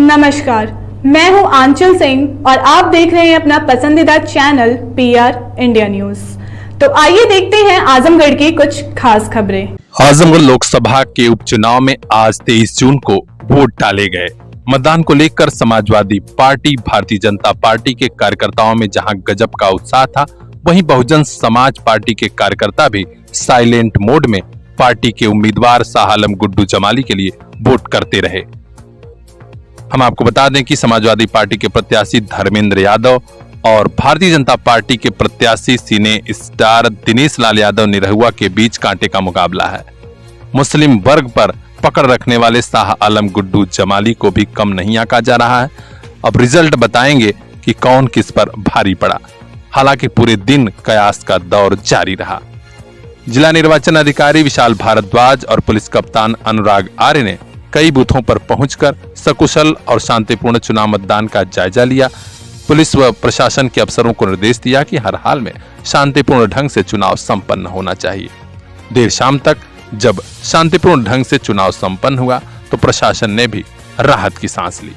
नमस्कार, मैं हूं आंचल सिंह और आप देख रहे हैं अपना पसंदीदा चैनल पीआर इंडिया न्यूज। तो आइए देखते हैं आजमगढ़ की कुछ खास खबरें। आजमगढ़ लोकसभा के उपचुनाव में आज 23 जून को वोट डाले गए। मतदान को लेकर समाजवादी पार्टी, भारतीय जनता पार्टी के कार्यकर्ताओं में जहां गजब का उत्साह था, वहीं बहुजन समाज पार्टी के कार्यकर्ता भी साइलेंट मोड में पार्टी के उम्मीदवार शाह आलम गुड्डू जमाली के लिए वोट करते रहे। हम आपको बता दें कि समाजवादी पार्टी के प्रत्याशी धर्मेंद्र यादव और भारतीय जनता पार्टी के प्रत्याशी सिने स्टार दिनेश लाल यादव निरहुआ के बीच कांटे का मुकाबला है। मुस्लिम वर्ग पर पकड़ रखने वाले शाह आलम गुड्डू जमाली को भी कम नहीं आंका जा रहा है। अब रिजल्ट बताएंगे कि कौन किस पर भारी पड़ा। हालांकि पूरे दिन कयास का दौर जारी रहा। जिला निर्वाचन अधिकारी विशाल भारद्वाज और पुलिस कप्तान अनुराग आर्य ने कई बूथों पर पहुंचकर सकुशल और शांतिपूर्ण चुनाव मतदान का जायजा लिया। पुलिस व प्रशासन के अफसरों को निर्देश दिया कि हर हाल में शांतिपूर्ण ढंग से चुनाव संपन्न होना चाहिए। देर शाम तक जब शांतिपूर्ण ढंग से चुनाव संपन्न हुआ तो प्रशासन ने भी राहत की सांस ली।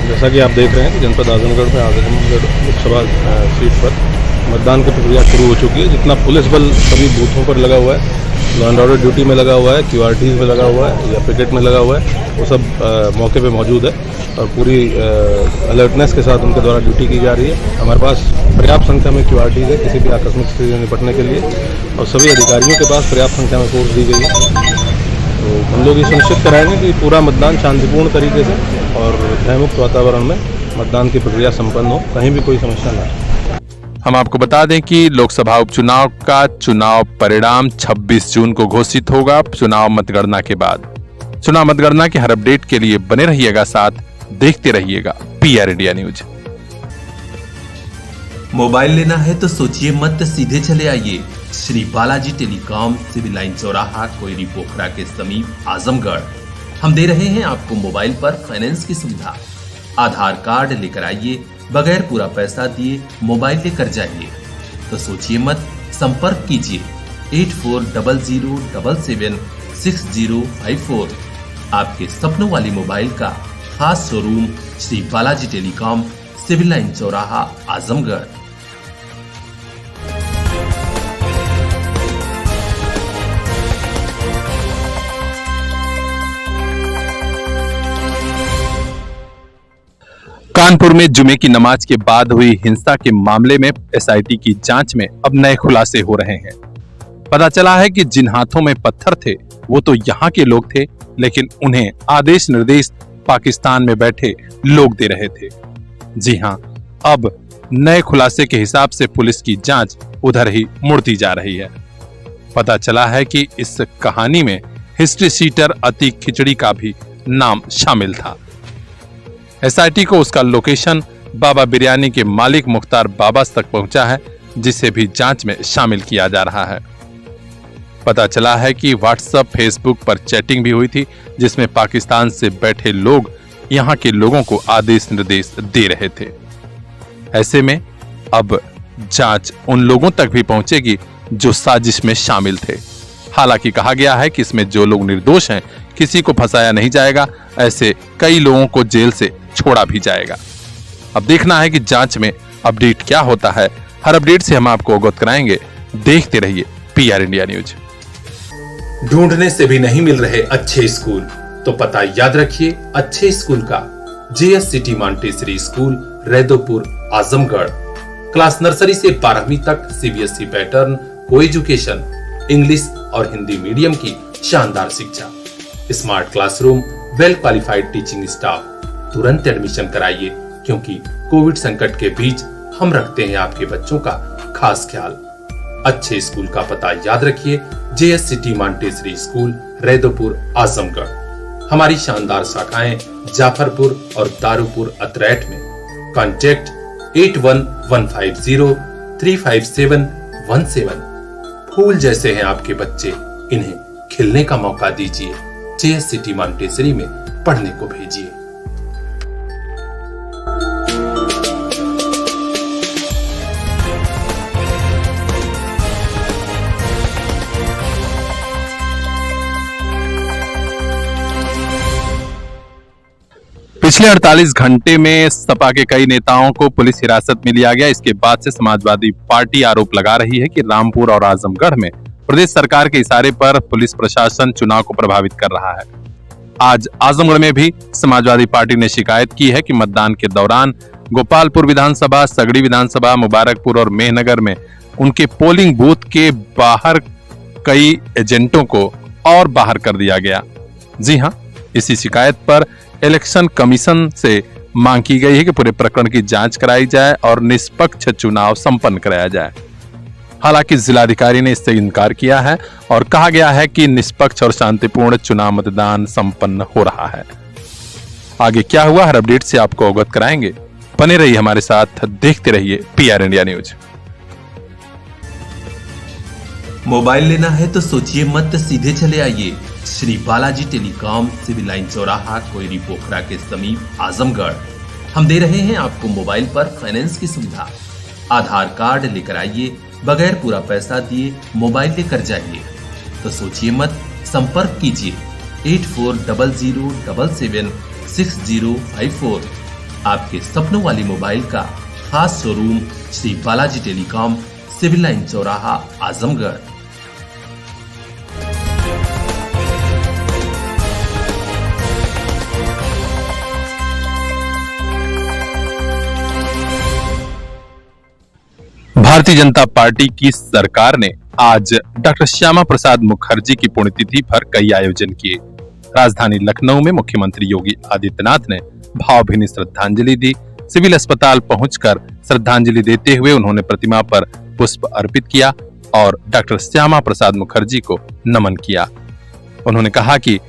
जैसा कि आप देख रहे हैं कि जनपद आजमगढ़ में आजमगढ़ लोकसभा सीट पर मतदान की प्रक्रिया शुरू हो चुकी है। जितना पुलिस बल सभी बूथों पर लगा हुआ है, लॉ एंड ऑर्डर ड्यूटी में लगा हुआ है, क्यूआरटीज में लगा हुआ है या पिकेट में लगा हुआ है, वो सब मौके पे मौजूद है और पूरी अलर्टनेस के साथ उनके द्वारा ड्यूटी की जा रही है। हमारे पास पर्याप्त संख्या में क्यूआरटीज है किसी भी आकस्मिक स्थिति से निपटने के लिए और सभी अधिकारियों के पास पर्याप्त संख्या में फोर्स दी गई है। तो हम लोग ये सुनिश्चित कराएंगे कि पूरा मतदान शांतिपूर्ण तरीके से और भयमुक्त वातावरण में मतदान की प्रक्रिया संपन्न हो, कहीं भी कोई समस्या न आए। हम आपको बता दें कि लोकसभा उपचुनाव का चुनाव परिणाम 26 जून को घोषित होगा। चुनाव मतगणना के बाद चुनाव मतगणना के हर अपडेट के लिए बने रहिएगा, साथ देखते रहिएगा पीआर इंडिया न्यूज। मोबाइल लेना है तो सोचिए मत, सीधे चले आइए Shri Balaji telecom, civil line चौराहा, कोयरी पोखरा के समीप आजमगढ़। हम दे रहे हैं आपको मोबाइल पर फाइनेंस की सुविधा। आधार कार्ड लेकर आइए, बगैर पूरा पैसा दिए मोबाइल लेकर जाइए। तो सोचिए मत, संपर्क कीजिए 8400776054। आपके सपनों वाली मोबाइल का खास showroom Shri Balaji telecom, civil line चौराहा, आजमगढ़। कानपुर में जुमे की नमाज के बाद हुई हिंसा के मामले में एसआईटी की जांच में अब नए खुलासे हो रहे हैं। पता चला है कि जिन हाथों में पत्थर थे वो तो यहाँ के लोग थे, लेकिन उन्हें आदेश निर्देश पाकिस्तान में बैठे लोग दे रहे थे। जी हाँ, अब नए खुलासे के हिसाब से पुलिस की जांच उधर ही मुड़ती जा रही है। पता चला है कि इस कहानी में हिस्ट्री शीटर अतीक खिचड़ी का भी नाम शामिल था। एसआईटी को उसका लोकेशन बाबा बिरयानी के मालिक मुख्तार बाबा तक पहुंचा है, जिसे भी जांच में शामिल किया जा रहा है। पता चला है कि व्हाट्सएप, फेसबुक पर चैटिंग भी हुई थी, जिसमें पाकिस्तान से बैठे लोग यहां के लोगों को आदेश निर्देश दे रहे थे। ऐसे में अब जांच उन लोगों तक भी पहुंचेगी जो साजिश में शामिल थे। हालांकि कहा गया है कि इसमें जो लोग निर्दोष हैं, किसी को फंसाया नहीं जाएगा। ऐसे कई लोगों को जेल से छोड़ा भी जाएगा। अब देखना है कि जांच में अपडेट क्या होता है। हर अपडेट से हम आपको अवगत कराएंगे। देखते रहिए पीआर इंडिया न्यूज। ढूंढने से भी नहीं मिल रहे अच्छे स्कूल, तो पता याद रखिए अच्छे स्कूल का। JS city Montessori school, Raidopur, Azamgarh. Class nursery से 12वीं तक सीबीएसई पैटर्न, को एजुकेशन, इंग्लिश और हिंदी मीडियम की शानदार शिक्षा, smart classroom, well qualified teaching staff. तुरंत एडमिशन कराइए, क्योंकि कोविड संकट के बीच हम रखते हैं आपके बच्चों का खास ख्याल। अच्छे स्कूल का पता याद रखिए, JS city Montessori school, Raidopur, Azamgarh. हमारी शानदार शाखाएं जाफरपुर और दारूपुर अतरैट में। कॉन्टैक्ट 8115035717। फूल जैसे हैं आपके बच्चे, इन्हें खिलने का मौका दीजिए। जेएस सिटी मॉन्टेसरी में पढ़ने को भेजिए। पिछले 48 घंटे में सपा के कई नेताओं को पुलिस हिरासत में लिया गया। इसके बाद से समाजवादी पार्टी आरोप लगा रही है कि रामपुर और आजमगढ़ में प्रदेश सरकार के इशारे पर पुलिस प्रशासन चुनाव को प्रभावित कर रहा है। आज आजमगढ़ में भी समाजवादी पार्टी ने शिकायत की है कि मतदान के दौरान गोपालपुर विधानसभा, सगड़ी विधानसभा, मुबारकपुर और मेहनगर में उनके पोलिंग बूथ के बाहर कई एजेंटों को और बाहर कर दिया गया। जी हां, इसी शिकायत पर इलेक्शन कमीशन से मांग की गई है कि पूरे प्रकरण की जांच कराई जाए और निष्पक्ष चुनाव संपन्न कराया जाए। हालांकि जिलाधिकारी ने इससे इनकार किया है और कहा गया है कि निष्पक्ष और शांतिपूर्ण चुनाव मतदान संपन्न हो रहा है। आगे क्या हुआ, हर अपडेट से आपको अवगत कराएंगे। बने रहिए हमारे साथ, देखते रहिए PR इंडिया न्यूज। मोबाइल लेना है तो सोचिए मत, सीधे चले आइए Shri Balaji telecom, civil line चौराहा, कोयरी पोखरा के समीप, आजमगढ़। हम दे रहे हैं आपको मोबाइल पर फाइनेंस की सुविधा। आधार कार्ड लेकर आइए, बगैर पूरा पैसा दिए मोबाइल लेकर जाइए। तो सोचिए मत, संपर्क कीजिए 8400776054। आपके सपनों वाली मोबाइल का खास showroom Shri Balaji telecom, civil line चौराहा, आजमगढ़। भारतीय जनता पार्टी की सरकार ने आज डॉक्टर श्यामा प्रसाद मुखर्जी की पुण्यतिथि पर कई आयोजन किए। राजधानी लखनऊ में मुख्यमंत्री योगी आदित्यनाथ ने भावभीनी श्रद्धांजलि दी। सिविल अस्पताल पहुंचकर श्रद्धांजलि देते हुए उन्होंने प्रतिमा पर पुष्प अर्पित किया और डॉक्टर श्यामा प्रसाद मुखर्जी को नमन किया। उन्होंने कहा कि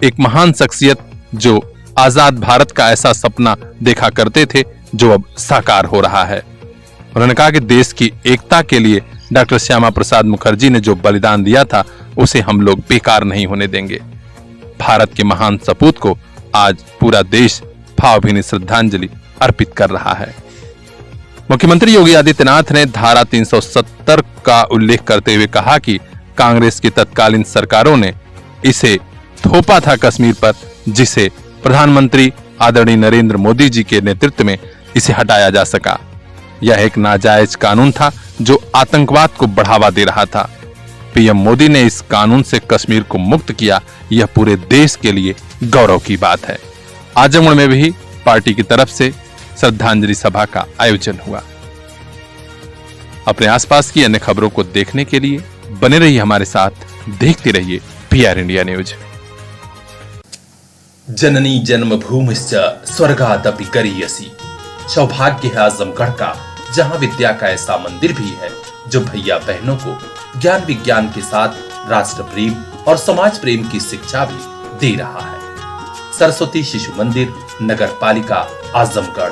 एक महान शख्सियत जो आजाद भारत का ऐसा सपना देखा करते थे जो अब साकार हो रहा है। उन्होंने कहा कि देश की एकता के लिए डॉक्टर श्यामा प्रसाद मुखर्जी ने जो बलिदान दिया था उसे हम लोग बेकार नहीं होने देंगे। भारत के महान सपूत को आज पूरा देश भावभीनी श्रद्धांजलि अर्पित कर रहा है। मुख्यमंत्री योगी आदित्यनाथ ने धारा 370 का उल्लेख करते हुए कहा कि कांग्रेस की तत्कालीन सरकारों ने इसे थोपा था कश्मीर पर, जिसे प्रधानमंत्री आदरणीय नरेंद्र मोदी जी के नेतृत्व में इसे हटाया जा सका। यह एक नाजायज कानून था जो आतंकवाद को बढ़ावा दे रहा था। पीएम मोदी ने इस कानून से कश्मीर को मुक्त किया, यह पूरे देश के लिए गौरव की बात है। आजमगढ़ में भी पार्टी की तरफ से श्रद्धांजलि सभा का आयोजन हुआ। अपने आसपास की अन्य खबरों को देखने के लिए बने रहिए हमारे साथ, देखते रहिए PR इंडिया न्यूज। जननी जन्मभूमिश्च स्वर्गादपि गरीयसी। सौभाग्य है आजमगढ़ का, जहां विद्या का ऐसा मंदिर भी है जो भैया बहनों को ज्ञान विज्ञान के साथ राष्ट्र प्रेम और समाज प्रेम की शिक्षा भी दे रहा है। सरस्वती शिशु मंदिर, नगर पालिका, आजमगढ़।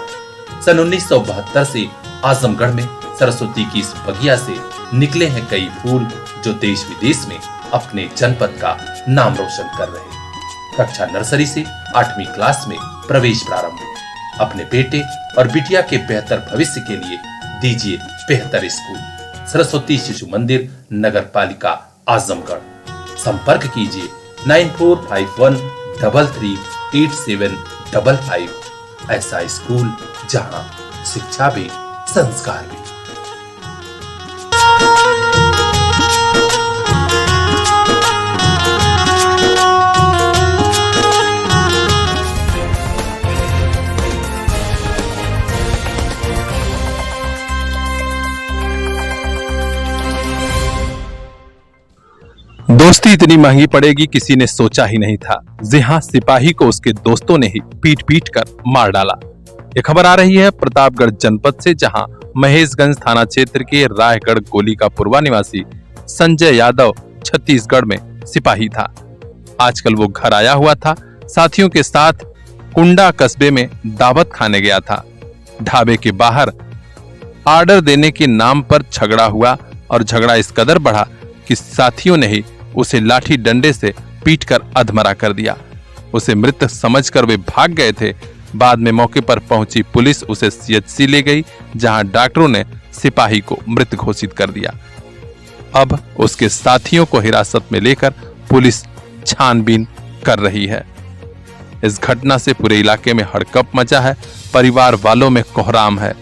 सन 1972 से आजमगढ़ में सरस्वती की इस बगिया से निकले हैं कई फूल जो देश विदेश में अपने जनपद का नाम रोशन कर रहे हैं। कक्षा नर्सरी से 8वीं क्लास में प्रवेश प्रारंभ। अपने बेटे और बिटिया के बेहतर भविष्य के लिए दीजिए बेहतर स्कूल। सरस्वती शिशु मंदिर, नगर पालिका, आजमगढ़। संपर्क कीजिए 9451338755। ऐसा स्कूल जहां शिक्षा भी संस्कार भी। दोस्ती इतनी महंगी पड़ेगी किसी ने सोचा ही नहीं था। जी हां, सिपाही को उसके दोस्तों ने ही पीट पीट कर मार डाला। ये खबर आ रही है प्रतापगढ़ जनपद से, जहां महेशगंज थाना क्षेत्र के रायगढ़ गोली का पूर्वा निवासी संजय यादव छत्तीसगढ़ में सिपाही था। आजकल वो घर आया हुआ था, साथियों के साथ कुंडा कस्बे में दावत खाने गया था। ढाबे के बाहर ऑर्डर देने के नाम पर झगड़ा हुआ और झगड़ा इस कदर बढ़ा कि साथियों ने ही उसे लाठी डंडे से पीटकर अधमरा कर दिया। उसे मृत समझकर वे भाग गए थे। बाद में मौके पर पहुंची पुलिस उसे CHC ले गई, जहां डॉक्टरों ने सिपाही को मृत घोषित कर दिया। अब उसके साथियों को हिरासत में लेकर पुलिस छानबीन कर रही है। इस घटना से पूरे इलाके में हड़कंप मचा है। परिवार वालों में कोहराम है।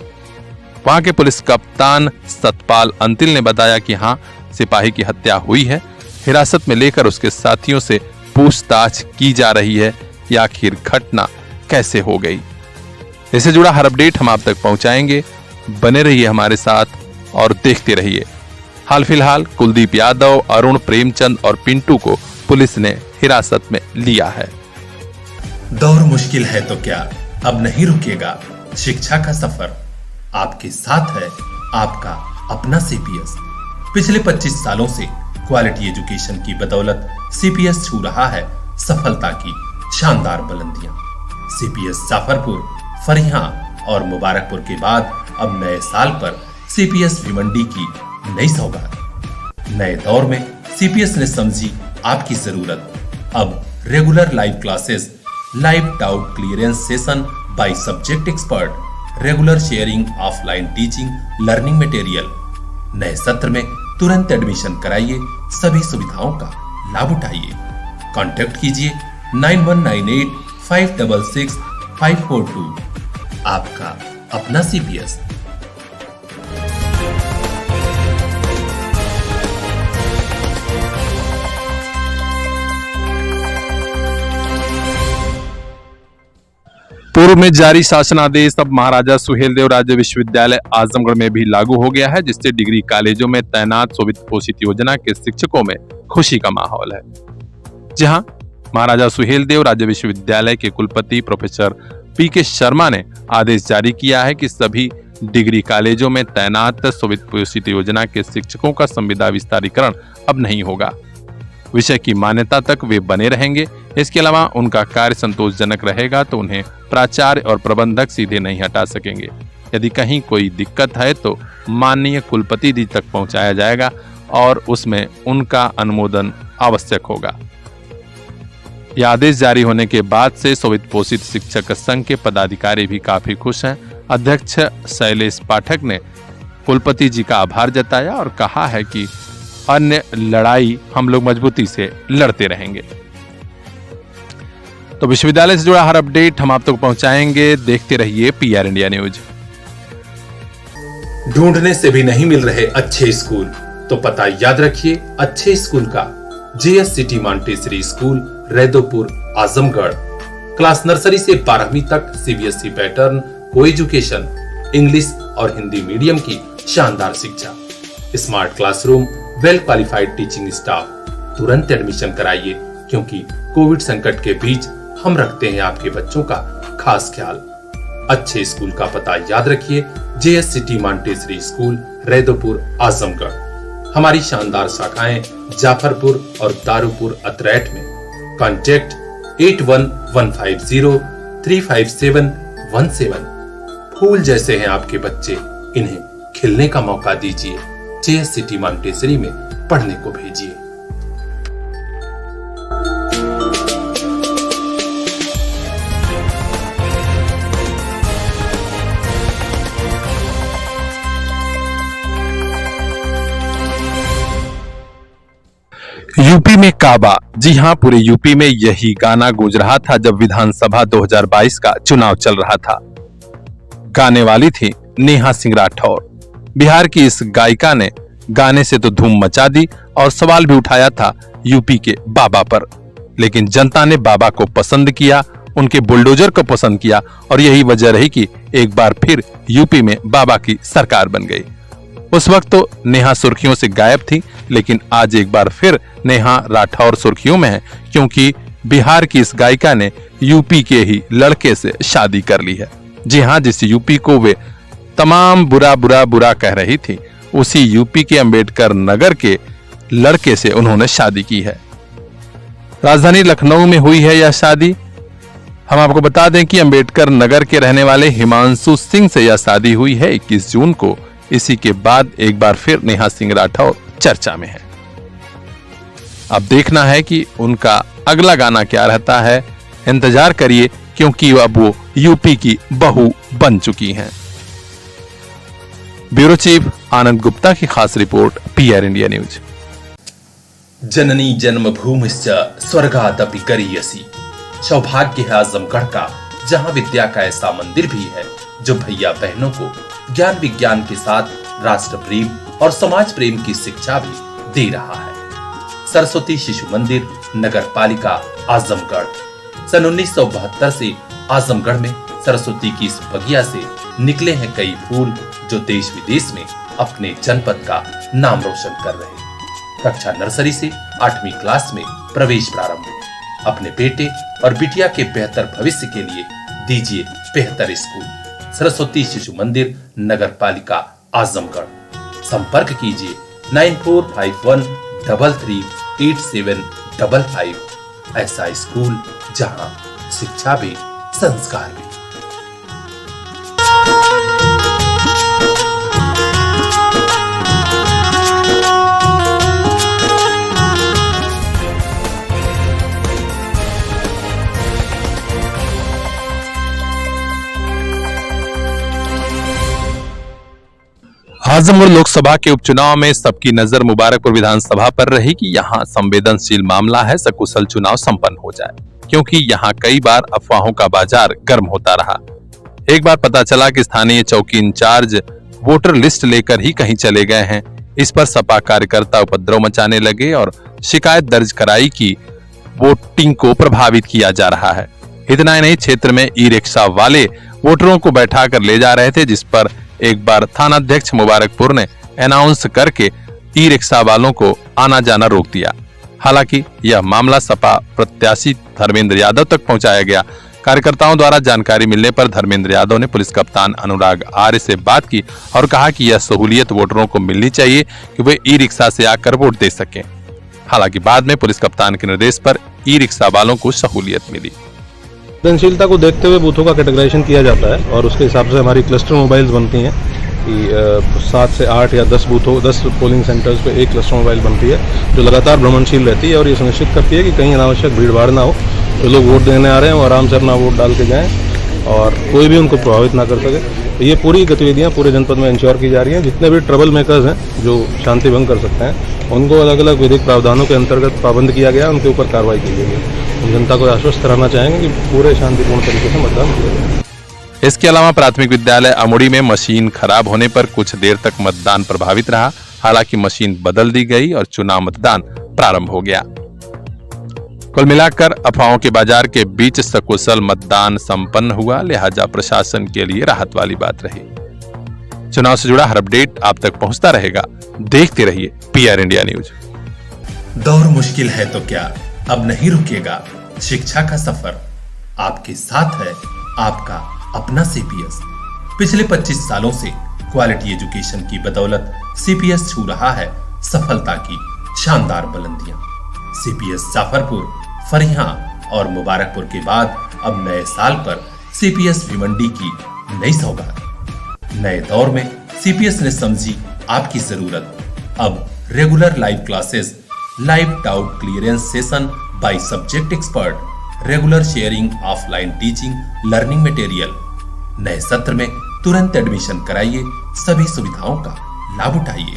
वहां के पुलिस कप्तान सतपाल अंतिल ने बताया कि हां, सिपाही की हत्या हुई है। हिरासत में लेकर उसके साथियों से पूछताछ की जा रही है कि आखिर घटना कैसे हो गई। इससे जुड़ा हर अपडेट हम आप तक पहुंचाएंगे। बने रहिए हमारे साथ और देखते रहिए। हाल फिलहाल कुलदीप यादव, अरुण, प्रेमचंद और पिंटू को पुलिस ने हिरासत में लिया है। दौर मुश्किल है तो क्या, अब नहीं रुकेगा शिक्षा का सफर। आपके साथ है आपका अपना सीपीएस। पिछले 25 सालों से क्वालिटी एजुकेशन की बदौलत सीपीएस छू रहा है सफलता की शानदार बुलंदियां। सीपीएस जाफरपुर, फरियां और मुबारकपुर के बाद अब नए साल पर सीपीएस भिवंडी की नई सौगात। नए दौर में सीपीएस ने समझी आपकी जरूरत। अब regular live classes, live doubt clearance session by subject expert, regular sharing, offline teaching, learning material. नए सत्र में तुरंत एडमिशन कराइए, सभी सुविधाओं का लाभ उठाइए। कांटेक्ट कीजिए 9198 566 542। आपका अपना सीपीएस। पूर्व में जारी शासनादेश अब महाराजा सुहेलदेव राज्य विश्वविद्यालय आजमगढ़ में भी लागू हो गया है, जिससे डिग्री कॉलेजों में तैनात वित्त पोषित योजना के शिक्षकों में खुशी का माहौल है। जी हां, महाराजा सुहेलदेव राज्य विश्वविद्यालय के कुलपति प्रोफेसर पीके शर्मा ने आदेश जारी किया है कि सभी डिग्री कॉलेजों में तैनात वित्त पोषित योजना के शिक्षकों का संविदा विस्तारीकरण अब नहीं होगा। विषय की मान्यता तक वे बने रहेंगे। इसके अलावा उनका कार्य संतोषजनक रहेगा तो उन्हें प्राचार्य और प्रबंधक सीधे नहीं हटा सकेंगे। यदि कहीं कोई दिक्कत है तो माननीय कुलपति जी तक पहुंचाया जाएगा और उसमें उनका अनुमोदन आवश्यक होगा। यह आदेश जारी होने के बाद से वित्त पोषित शिक्षक संघ के पदाधिकारी भी काफी खुश हैं। अध्यक्ष शैलेश पाठक ने कुलपति जी का आभार जताया और कहा है कि अन्य लड़ाई हम लोग मजबूती से लड़ते रहेंगे। तो विश्वविद्यालय से जुड़ा हर अपडेट हम आप तक पहुंचाएंगे। देखते रहिए पीआर इंडिया न्यूज। ढूंढने से भी नहीं मिल रहे अच्छे स्कूल तो पता याद रखिए अच्छे स्कूल का। JS city Montessori school, Raidopur, Azamgarh. Class nursery से 12वीं तक सीबीएसई पैटर्न, को एजुकेशन, इंग्लिश और हिंदी मीडियम की शानदार शिक्षा, smart classroom, well qualified teaching staff. तुरंत एडमिशन कराइए क्योंकि कोविड संकट के बीच हम रखते हैं आपके बच्चों का खास ख्याल। अच्छे स्कूल का पता याद रखिए, JS city Montessori school, Raidopur, Azamgarh. हमारी शानदार शाखाएं जाफरपुर और दारूपुर अतरैट में। कॉन्टैक्ट 8115035717। फूल जैसे हैं आपके बच्चे, इन्हें खिलने का मौका दीजिए। जेएस सिटी मॉन्टेसरी में पढ़ने को भेजिए। यूपी में काबा। जी हां, पूरे यूपी में यही गाना गूंज रहा था जब विधानसभा 2022 का चुनाव चल रहा था। गाने वाली थी नेहा सिंह राठौर। बिहार की इस गायिका ने गाने से तो धूम मचा दी और सवाल भी उठाया था यूपी के बाबा पर, लेकिन जनता ने बाबा को पसंद किया, उनके बुलडोजर को पसंद किया और यही वजह रही कि एक बार फिर यूपी में बाबा की सरकार बन गई। उस वक्त तो नेहा सुर्खियों से गायब थी, लेकिन आज एक बार फिर नेहा राठौर सुर्खियों में है क्योंकि बिहार की इस गायिका ने यूपी के ही लड़के से शादी कर ली है। जी हां, जिस यूपी को वे तमाम बुरा बुरा बुरा कह रही थी, उसी यूपी के अंबेडकर नगर के लड़के से उन्होंने शादी की है। राजधानी लखनऊ में हुई है यह शादी। हम आपको बता दें कि अंबेडकर नगर के रहने वाले हिमांशु सिंह से यह शादी हुई है 21 जून को। इसी के बाद एक बार फिर नेहा सिंह राठौर चर्चा में है। अब देखना है कि उनका अगला गाना क्या रहता है। इंतजार करिए क्योंकि अब वो यूपी की बहू बन चुकी हैं। ब्यूरो चीफ आनंद गुप्ता की खास रिपोर्ट, पीआर इंडिया न्यूज। जननी जन्मभूमिश्च स्वर्गादपि गरीयसी। सौभाग्य है आजमगढ़ का, जहां विद्या का ऐसा मंदिर भी है जो भैया बहनों को ज्ञान विज्ञान के साथ राष्ट्र प्रेम और समाज प्रेम की शिक्षा भी दे रहा है। सरस्वती शिशु मंदिर, नगर पालिका आजमगढ़। सन 1972 से आजमगढ़ में सरस्वती की इस बगिया से निकले हैं कई फूल जो देश विदेश में अपने जनपद का नाम रोशन कर रहे हैं। कक्षा नर्सरी से 8वीं क्लास में प्रवेश प्रारंभ। अपने बेटे और बिटिया के बेहतर भविष्य के लिए दीजिए बेहतर स्कूल। सरस्वती शिशु मंदिर, नगर पालिका आजमगढ़। संपर्क कीजिए 9451338755। ऐसा स्कूल जहां शिक्षा भी संस्कार भी। आजमगढ़ लोकसभा के उपचुनाव में सबकी नजर मुबारकपुर विधानसभा पर रही कि यहां संवेदनशील मामला है, सकुशल चुनाव संपन्न हो जाए, क्योंकि यहां कई बार अफवाहों का बाजार गर्म होता रहा। एक बार पता चला कि स्थानीय चौकी इंचार्ज वोटर लिस्ट लेकर ही कहीं चले गए हैं। इस पर सपा कार्यकर्ता उपद्रव मचाने लगे और शिकायत दर्ज कराई कि वोटिंग को प्रभावित किया जा रहा है। इतना ही नहीं, क्षेत्र में ई रिक्शा वाले वोटरों को बैठा कर ले जा रहे थे, जिस पर एक बार थानाध्यक्ष मुबारकपुर ने अनाउंस करके ई रिक्शा वालों को आना जाना रोक दिया। हालांकि यह मामला सपा प्रत्याशी धर्मेंद्र यादव तक पहुंचाया गया। कार्यकर्ताओं द्वारा जानकारी मिलने पर धर्मेंद्र यादव ने पुलिस कप्तान अनुराग आर्य से बात की और कहा कि यह सहूलियत वोटरों को मिलनी चाहिए कि वे ई रिक्शा से आकर वोट दे सकें। हालांकि बाद में पुलिस कप्तान के निर्देश पर ई रिक्शा वालों को सहूलियत मिली। संवेदनशीलता को देखते हुए बूथों का कैटेगराइजेशन किया जाता है और उसके हिसाब से हमारी क्लस्टर मोबाइल्स बनती हैं कि 7 से 8 या 10 बूथों 10 पोलिंग सेंटर्स पे एक क्लस्टर मोबाइल बनती है जो लगातार भ्रमणशील रहती है और ये सुनिश्चित करती है कि कहीं अनावश्यक भीड़भाड़ ना हो, जो लोग वोट देने आ रहे हैं वो आराम से अपना वोट डाल के जाएं और कोई भी उनको प्रभावित ना कर सके। तो ये पूरी गतिविधियां पूरे जनपद में इंश्योर की जा रही हैं। जितने भी ट्रबल मेकर्स हैं जो शांति भंग कर सकते हैं उनको अलग अलग विधिक प्रावधानों के अंतर्गत पाबंद किया गया, उनके ऊपर कार्रवाई की गई है। हम जनता को आश्वस्त कराना चाहेंगे कि पूरे शांतिपूर्ण तरीके से मतदान किया जाए। इसके अलावा प्राथमिक विद्यालय अमुड़ी में मशीन खराब होने पर कुछ देर तक मतदान प्रभावित रहा। हालांकि मशीन बदल दी गई और चुनाव मतदान प्रारंभ हो गया। कुल मिलाकर अफवाहों के बाजार के बीच सकुशल मतदान संपन्न हुआ, लिहाजा प्रशासन के लिए राहत वाली बात रही। चुनाव से जुड़ा हर अपडेट आप तक पहुंचता रहेगा। देखते रहिए PR इंडिया न्यूज। दौर मुश्किल है तो क्या, अब नहीं रुकेगा शिक्षा का सफर। आपके साथ है आपका अपना CPS। पिछले 25 सालों से क्वालिटी एजुकेशन की बदौलत CPS छू रहा है सफलता की शानदार बुलंदियां। CPS जाफरपुर, फरिया और मुबारकपुर के बाद अब नए साल पर CPS भिवंडी की नई सौगात। नए दौर में CPS ने समझी आपकी जरूरत। अब regular live classes, live doubt clearance session by subject expert, regular sharing, offline teaching, learning material. नए सत्र में तुरंत एडमिशन कराइए, सभी सुविधाओं का लाभ उठाइए।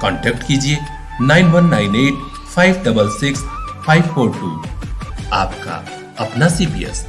कांटेक्ट कीजिए 9198 566 542। आपका अपना CPS।